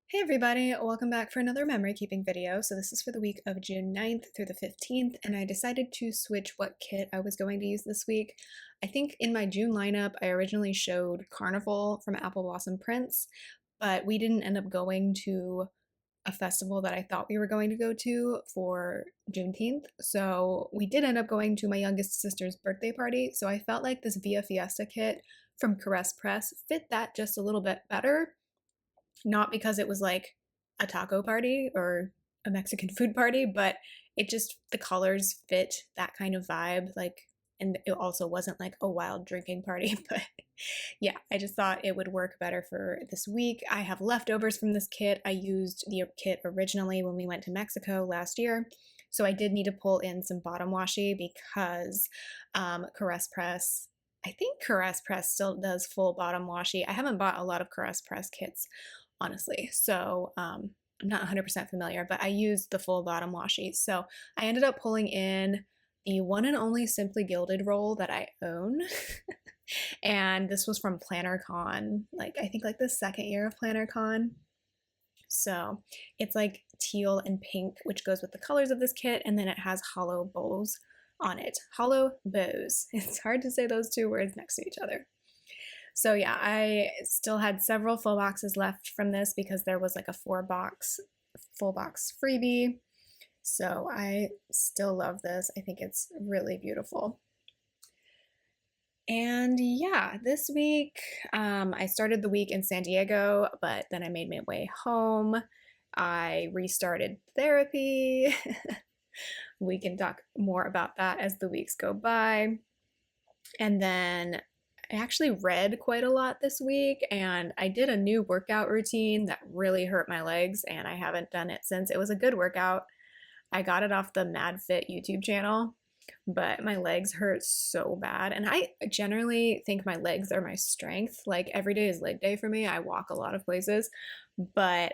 Hey everybody, welcome back for another memory keeping video. So this is for the week of June 9th through the 15th, and I decided to switch what kit I was going to use this week. I think in my June lineup, I originally showed Carnival from Apple Blossom Prints, but we didn't end up going to a festival that I thought we were going to go to for Juneteenth. So we did end up going to my youngest sister's birthday party. So I felt like this Via Fiesta kit from Caress Press fit that just a little bit better, not because it was like a taco party or a Mexican food party, but it just, the colors fit that kind of vibe. Like, and it also wasn't like a wild drinking party, but yeah, I just thought it would work better for this week. I have leftovers from this kit. I used the kit originally when we went to Mexico last year. So I did need to pull in some bottom washi because Caress Press, I think Caress Press still does full bottom washi. I haven't bought a lot of Caress Press kits, honestly. So I'm not 100% familiar, but I used the full bottom washi. So I ended up pulling in the one and only Simply Gilded roll that I own. And this was from PlannerCon, like I think like the second year of PlannerCon. So it's like teal and pink, which goes with the colors of this kit, and then it has hollow bows on it. Hollow bows. It's hard to say those two words next to each other. So yeah, I still had several full boxes left from this because there was like a full box freebie. So I still love this. I think it's really beautiful. And yeah, this week, I started the week in San Diego, but then I made my way home. I restarted therapy. We can talk more about that as the weeks go by. And then I actually read quite a lot this week, and I did a new workout routine that really hurt my legs, and I haven't done it since. It was a good workout. I got it off the MadFit YouTube channel, but my legs hurt so bad. And I generally think my legs are my strength. Like every day is leg day for me. I walk a lot of places, but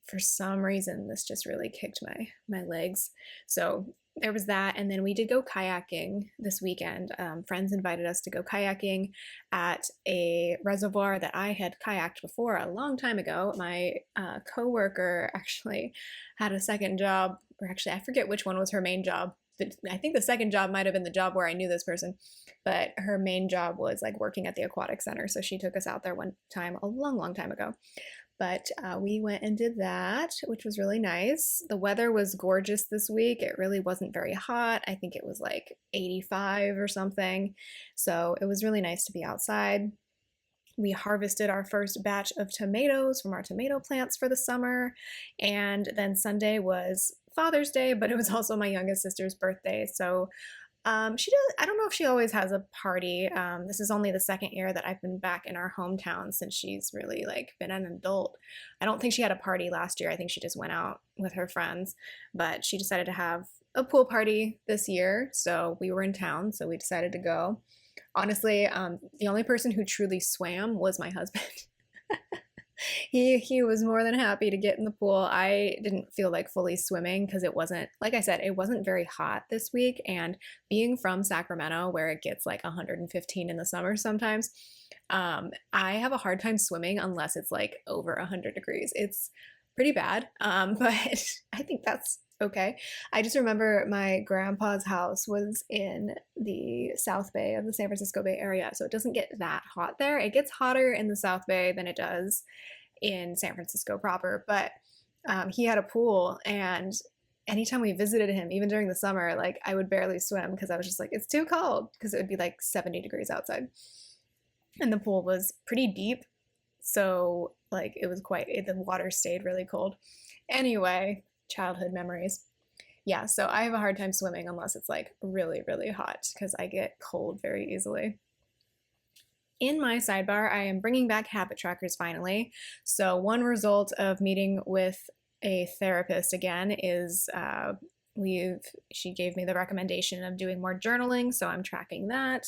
for some reason this just really kicked my legs. So there was that, and then we did go kayaking this weekend. Friends invited us to go kayaking at a reservoir that I had kayaked before a long time ago. My coworker actually had a second job, or actually I forget which one was her main job. I think the second job might have been the job where I knew this person, but her main job was like working at the aquatic center. So she took us out there one time a long time ago. But we went and did that, which was really nice. The weather was gorgeous this week. It really wasn't very hot. I think it was like 85 or something. So it was really nice to be outside. We harvested our first batch of tomatoes from our tomato plants for the summer. And then Sunday was Father's Day, but it was also my youngest sister's birthday. So she does, I don't know if she always has a party. This is only the second year that I've been back in our hometown since she's really like been an adult. I don't think she had a party last year. I think she just went out with her friends, but she decided to have a pool party this year. So we were in town, so we decided to go. Honestly, the only person who truly swam was my husband. He was more than happy to get in the pool. I didn't feel like fully swimming because it wasn't, like I said, it wasn't very hot this week. And being from Sacramento, where it gets like 115 in the summer sometimes, I have a hard time swimming unless it's like over 100 degrees. It's pretty bad, but I think that's okay. I just remember my grandpa's house was in the South Bay of the San Francisco Bay Area, so it doesn't get that hot there. It gets hotter in the South Bay than it does in San Francisco proper, but he had a pool, and anytime we visited him, even during the summer, like I would barely swim because I was just like, it's too cold, because it would be like 70 degrees outside. And the pool was pretty deep, so like it was the water stayed really cold. Anyway, childhood memories. Yeah, so I have a hard time swimming unless it's like really hot because I get cold very easily. In my sidebar, I am bringing back habit trackers finally. So one result of meeting with a therapist again is she gave me the recommendation of doing more journaling, so I'm tracking that.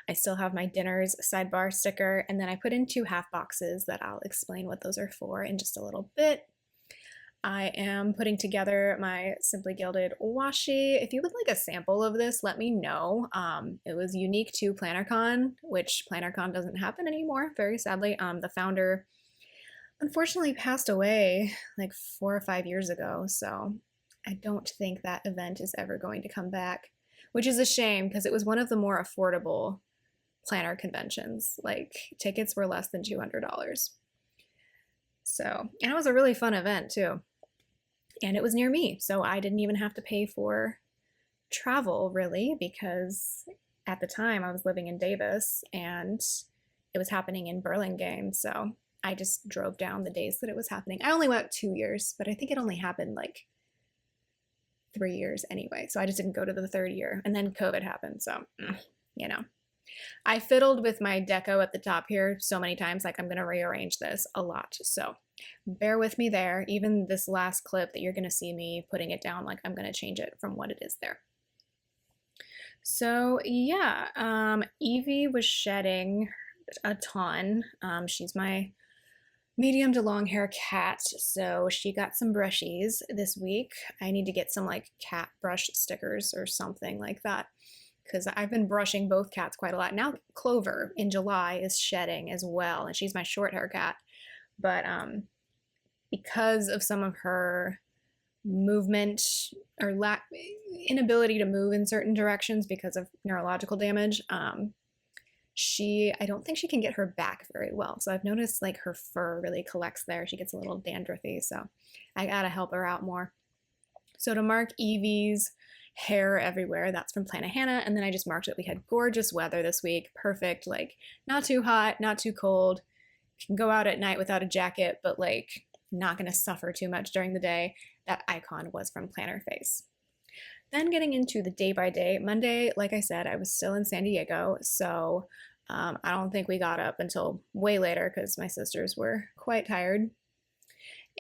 I still have my dinners sidebar sticker, and then I put in 2 half boxes that I'll explain what those are for in just a little bit. I am putting together my Simply Gilded washi. If you would like a sample of this, let me know. It was unique to PlannerCon, which PlannerCon doesn't happen anymore, very sadly. The founder unfortunately passed away like 4 or 5 years ago. So I don't think that event is ever going to come back, which is a shame because it was one of the more affordable planner conventions. Like tickets were less than $200. So, and it was a really fun event too. And it was near me. So I didn't even have to pay for travel really because at the time I was living in Davis and it was happening in Burlingame. So I just drove down the days that it was happening. I only went 2 years, but I think it only happened like 3 years anyway. So I just didn't go to the third year. And then COVID happened. So, you know, I fiddled with my deco at the top here so many times, like I'm going to rearrange this a lot. So bear with me there. Even this last clip that you're going to see me putting it down, like I'm going to change it from what it is there. So yeah, Evie was shedding a ton. She's my medium to long hair cat, so she got some brushies this week. I need to get some like cat brush stickers or something like that because I've been brushing both cats quite a lot. Now Clover in July is shedding as well, and she's my short hair cat. But because of some of her movement or inability to move in certain directions because of neurological damage, I don't think she can get her back very well. So I've noticed like her fur really collects there. She gets a little dandruffy, so I gotta help her out more. So to mark Evie's hair everywhere, that's from Planet Hannah. And then I just marked that we had gorgeous weather this week. Perfect, like not too hot, not too cold. You can go out at night without a jacket, but like not gonna suffer too much during the day. That icon was from Planner Face. Then getting into the day by day, Monday, like I said, I was still in San Diego, so I don't think we got up until way later because my sisters were quite tired.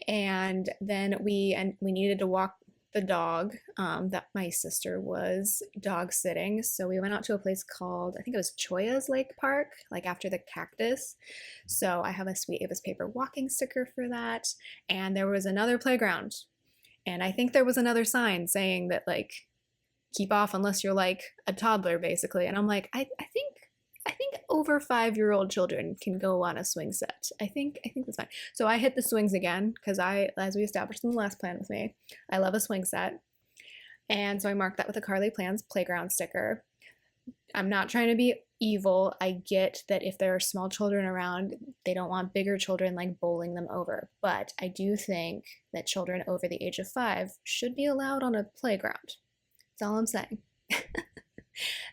And then we needed to walk the dog that my sister was dog sitting. So we went out to a place called, I think it was Choya's Lake Park, like after the cactus. So I have a Sweet Ava's paper walking sticker for that. And there was another playground. And I think there was another sign saying that like, keep off unless you're like a toddler basically. And I'm like, I think over 5-year-old children can go on a swing set. I think that's fine. So I hit the swings again because as we established in the last plan with me, I love a swing set. And so I marked that with a Carly Plans playground sticker. I'm not trying to be evil. I get that if there are small children around, they don't want bigger children like bowling them over. But I do think that children over the age of 5 should be allowed on a playground. That's all I'm saying.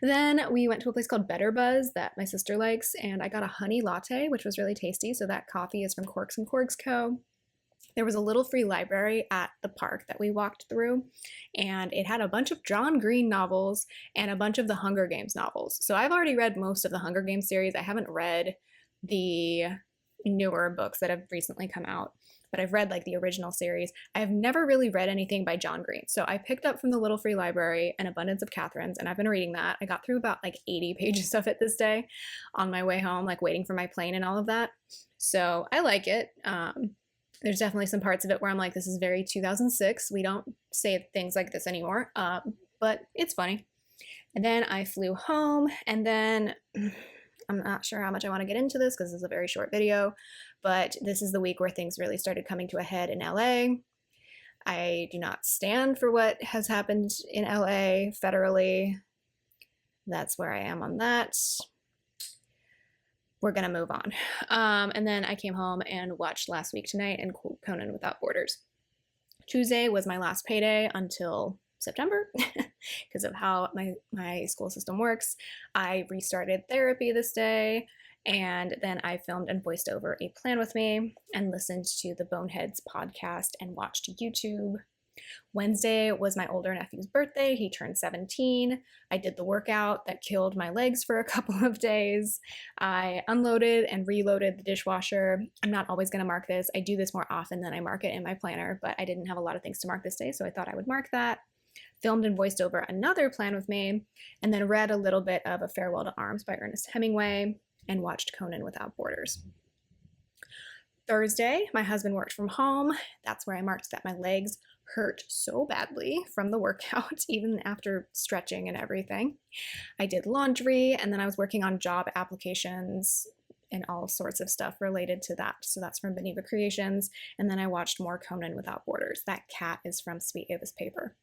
Then we went to a place called Better Buzz that my sister likes, and I got a honey latte, which was really tasty. So that coffee is from Corks and Corks Co. There was a little free library at the park that we walked through, and it had a bunch of John Green novels and a bunch of the Hunger Games novels. So I've already read most of the Hunger Games series. I haven't read the newer books that have recently come out, but I've read like the original series. I've never really read anything by John Green. So I picked up from the little free library An Abundance of Catherines, and I've been reading that. I got through about like 80 pages of it this day on my way home, like waiting for my plane and all of that. So I like it. There's definitely some parts of it where I'm like, this is very 2006. We don't say things like this anymore, but it's funny. And then I flew home, and then I'm not sure how much I want to get into this because this is a very short video, but this is the week where things really started coming to a head in LA. I do not stand for what has happened in LA federally. That's where I am on that. We're gonna move on. And then I came home and watched Last Week Tonight and Conan Without Borders. Tuesday was my last payday until September because of how my school system works. I restarted therapy this day, and then I filmed and voiced over a plan with me and listened to the Boneheads podcast and watched YouTube. Wednesday was my older nephew's birthday. He turned 17. I did the workout that killed my legs for a couple of days. I unloaded and reloaded the dishwasher. I'm not always going to mark this. I do this more often than I mark it in my planner, but I didn't have a lot of things to mark this day, so I thought I would mark that. Filmed and voiced over another plan with me, and then read a little bit of A Farewell to Arms by Ernest Hemingway and watched Conan Without Borders. Thursday, my husband worked from home. That's where I marked that my legs hurt so badly from the workout, even after stretching and everything. I did laundry, and then I was working on job applications and all sorts of stuff related to that. So that's from Beneva Creations. And then I watched more Conan Without Borders. That cat is from Sweet Ava's Paper.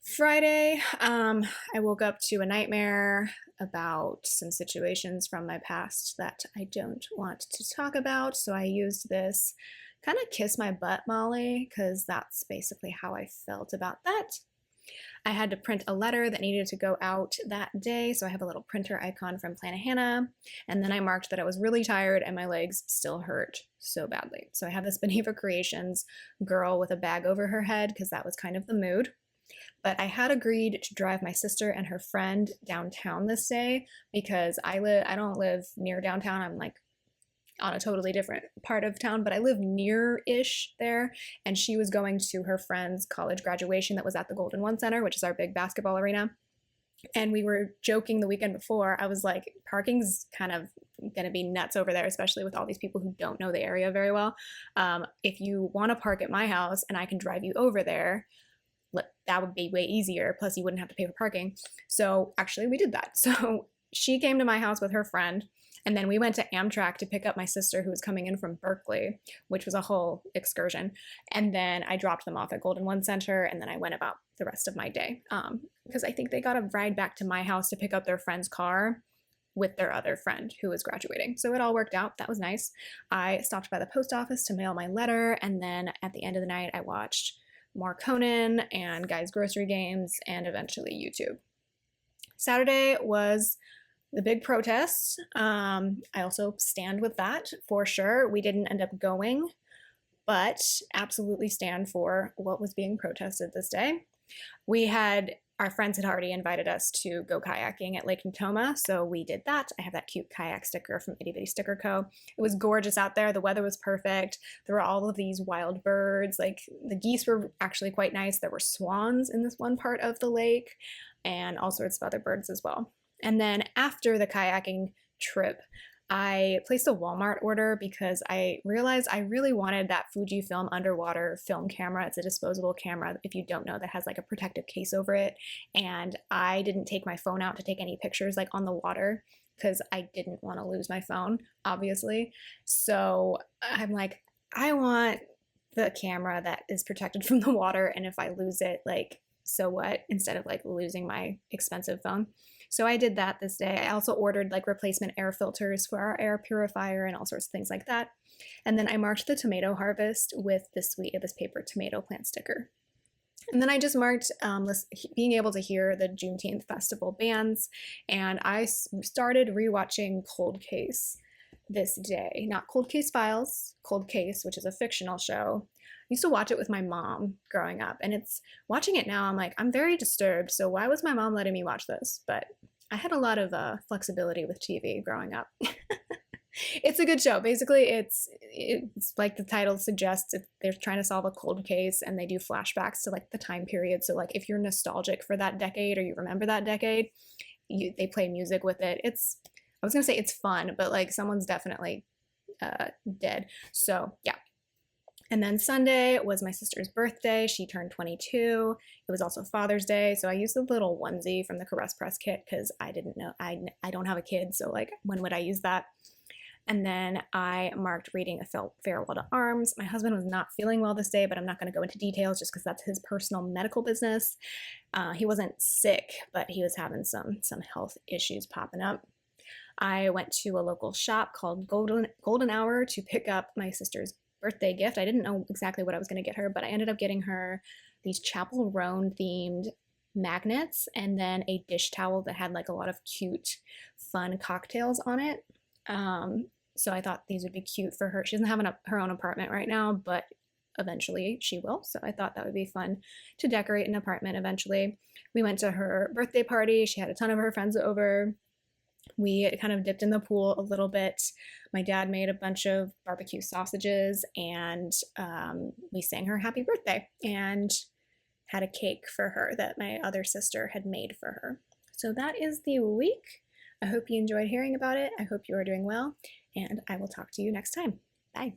Friday, I woke up to a nightmare about some situations from my past that I don't want to talk about. So I used this kind of kiss my butt Molly, because that's basically how I felt about that. I had to print a letter that needed to go out that day, so I have a little printer icon from Planet Hannah, and then I marked that I was really tired and my legs still hurt so badly. So I have this Beneva Creations girl with a bag over her head, because that was kind of the mood. But I had agreed to drive my sister and her friend downtown this day, because I don't live near downtown. I'm like on a totally different part of town, but I live near-ish there, and she was going to her friend's college graduation that was at the Golden One Center, which is our big basketball arena. And we were joking the weekend before, I was like, parking's kind of gonna be nuts over there, especially with all these people who don't know the area very well. If you want to park at my house and I can drive you over there, that would be way easier, plus you wouldn't have to pay for parking. So actually we did that. So she came to my house with her friend, and then we went to Amtrak to pick up my sister, who was coming in from Berkeley, which was a whole excursion. And then I dropped them off at Golden One Center, and then I went about the rest of my day, because I think they got a ride back to my house to pick up their friend's car with their other friend who was graduating. So it all worked out. That was nice. I stopped by the post office to mail my letter, and then at the end of the night, I watched more Conan and Guy's Grocery Games, and eventually YouTube. Saturday was the big protests. I also stand with that for sure. We didn't end up going, but absolutely stand for what was being protested this day. Our friends had already invited us to go kayaking at Lake Natoma, so we did that. I have that cute kayak sticker from Itty Bitty Sticker Co. It was gorgeous out there. The weather was perfect. There were all of these wild birds. Like, the geese were actually quite nice. There were swans in this one part of the lake, and all sorts of other birds as well. And then after the kayaking trip, I placed a Walmart order because I realized I really wanted that Fujifilm underwater film camera. It's a disposable camera, if you don't know, that has like a protective case over it. And I didn't take my phone out to take any pictures like on the water, because I didn't want to lose my phone, obviously. So I'm like, I want the camera that is protected from the water, and if I lose it, like, so what, instead of like losing my expensive phone. So I did that this day. I also ordered like replacement air filters for our air purifier and all sorts of things like that. And then I marked the tomato harvest with the Sweet Ava's Paper tomato plant sticker. And then I just marked being able to hear the Juneteenth festival bands. And I started rewatching Cold Case this day. Not Cold Case Files, Cold Case, which is a fictional show. I used to watch it with my mom growing up, and watching it now, I'm like, I'm very disturbed, so why was my mom letting me watch this? But I had a lot of flexibility with TV growing up. It's a good show. Basically, it's like the title suggests, they're trying to solve a cold case, and they do flashbacks to like the time period. So like if you're nostalgic for that decade or you remember that decade, they play music with it. I was gonna say it's fun, but like someone's definitely dead. So yeah. And then Sunday was my sister's birthday. She turned 22. It was also Father's Day, so I used the little onesie from the Caress Press kit, because I didn't know, I don't have a kid, so like when would I use that? And then I marked reading a Farewell to Arms. My husband was not feeling well this day, but I'm not going to go into details just because that's his personal medical business. He wasn't sick, but he was having some health issues popping up. I went to a local shop called Golden Hour to pick up my sister's birthday gift. I didn't know exactly what I was going to get her, but I ended up getting her these Chapel Roan themed magnets, and then a dish towel that had like a lot of cute, fun cocktails on it. So I thought these would be cute for her. She doesn't have her own apartment right now, but eventually she will. So I thought that would be fun to decorate an apartment eventually. We went to her birthday party. She had a ton of her friends over. We kind of dipped in the pool a little bit. My dad made a bunch of barbecue sausages, and we sang her happy birthday and had a cake for her that my other sister had made for her. So that is the week. I hope you enjoyed hearing about it. I hope you are doing well, and I will talk to you next time. Bye.